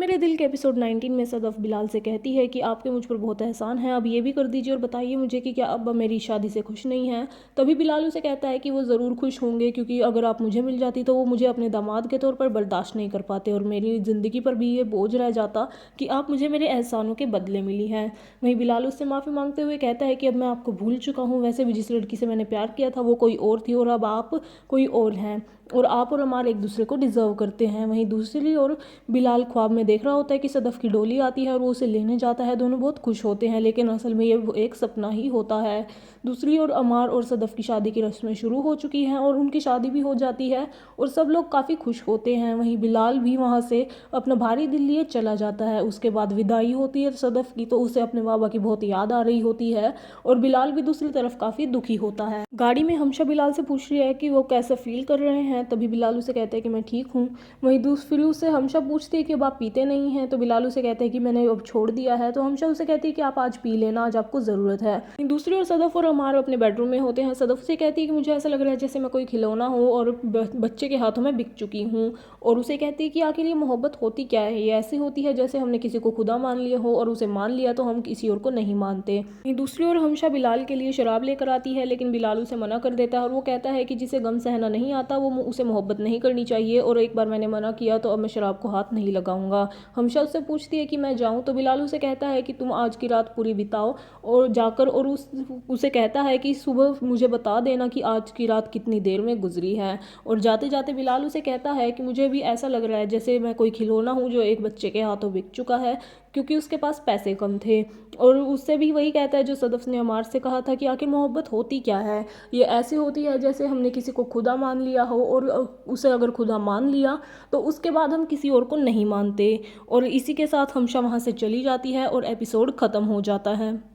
मेरे दिल के एपिसोड 19 में सदफ बिलाल से कहती है कि आपके मुझ पर बहुत एहसान है, अब ये भी कर दीजिए और बताइए मुझे कि क्या अब मेरी शादी से खुश नहीं है। तभी बिलाल उसे कहता है कि वो ज़रूर खुश होंगे, क्योंकि अगर आप मुझे मिल जाती तो वो मुझे अपने दामाद के तौर पर बर्दाश्त नहीं कर पाते और मेरी ज़िंदगी पर भी ये बोझ रह जाता कि आप मुझे मेरे एहसानों के बदले मिली हैं। वहीं बिलाल उससे माफ़ी मांगते हुए कहता है कि अब मैं आपको भूल चुका हूँ, वैसे भी जिस लड़की से मैंने प्यार किया था वो कोई और थी और अब आप कोई और हैं और आप और अमार एक दूसरे को डिज़र्व करते हैं। वहीं दूसरी ओर बिलाल ख्वाब में देख रहा होता है कि सदफ की डोली आती है और वो उसे लेने जाता है। दोनों बहुत खुश होते हैं, लेकिन असल में ये एक सपना ही होता है। दूसरी ओर अमार और सदफ की शादी की रस्में शुरू हो चुकी हैं और उनकी शादी भी हो जाती है और सब लोग काफ़ी खुश होते हैं। वहीं बिलाल भी वहाँ से अपना भारी दिल लिए चला जाता है। उसके बाद विदाई होती है सदफ की, तो उसे अपने बाबा की बहुत याद आ रही होती है और बिलाल भी दूसरी तरफ काफ़ी दुखी होता है। गाड़ी में हमशा बिलाल से पूछ रही है कि वो कैसे फील कर रहे हैं, तभी बिलाल उसे कहते हैं कि मैं ठीक हूँ। वहीं दूसरी उससे हमशा पूछती है कि अब आप पीते नहीं हैं, तो बिलाल उसे कहते हैं कि मैंने अब छोड़ दिया है। तो हमशा उसे कहती है कि आप आज पी लेना, आज आपको ज़रूरत है। दूसरी ओर सदफ और अमार अपने बेडरूम में होते हैं। सदफ से कहती है कि मुझे ऐसा लग रहा है जैसे मैं कोई खिलौना हूँ और बच्चे के हाथों में बिक चुकी हूँ। और उसे कहती है कि आखिर ये मोहब्बत होती क्या है, ये ऐसी होती है जैसे हमने किसी को खुदा मान लिया हो और उसे मान लिया तो हम किसी और को नहीं मानते। दूसरी ओर हमशा बिलाल के लिए शराब लेकर आती है, लेकिन बिलाल उसे मना कर देता है और वो कहता है कि जिसे गम सहना नहीं आता वो उसे मोहब्बत नहीं करनी चाहिए और एक बार मैंने मना किया तो अब मैं शराब को हाथ नहीं लगाऊंगा। हमशा उससे पूछती है कि मैं जाऊं, तो बिलाल उसे कहता है कि तुम आज की रात पूरी बिताओ और जाकर और उसे कहता है कि सुबह मुझे बता देना कि आज की रात कितनी देर में गुजरी है। और जाते जाते बिलाल उसे कहता है कि मुझे भी ऐसा लग रहा है जैसे मैं कोई खिलौना हूँ जो एक बच्चे के हाथों बिक चुका है, क्योंकि उसके पास पैसे कम थे। और उससे भी वही कहता है जो सदफ ने अमार से कहा था कि आखिर मोहब्बत होती क्या है, ये ऐसी होती है जैसे हमने किसी को खुदा मान लिया हो और उसे अगर खुदा मान लिया तो उसके बाद हम किसी और को नहीं मानते। और इसी के साथ हमशा वहाँ से चली जाती है और एपिसोड ख़त्म हो जाता है।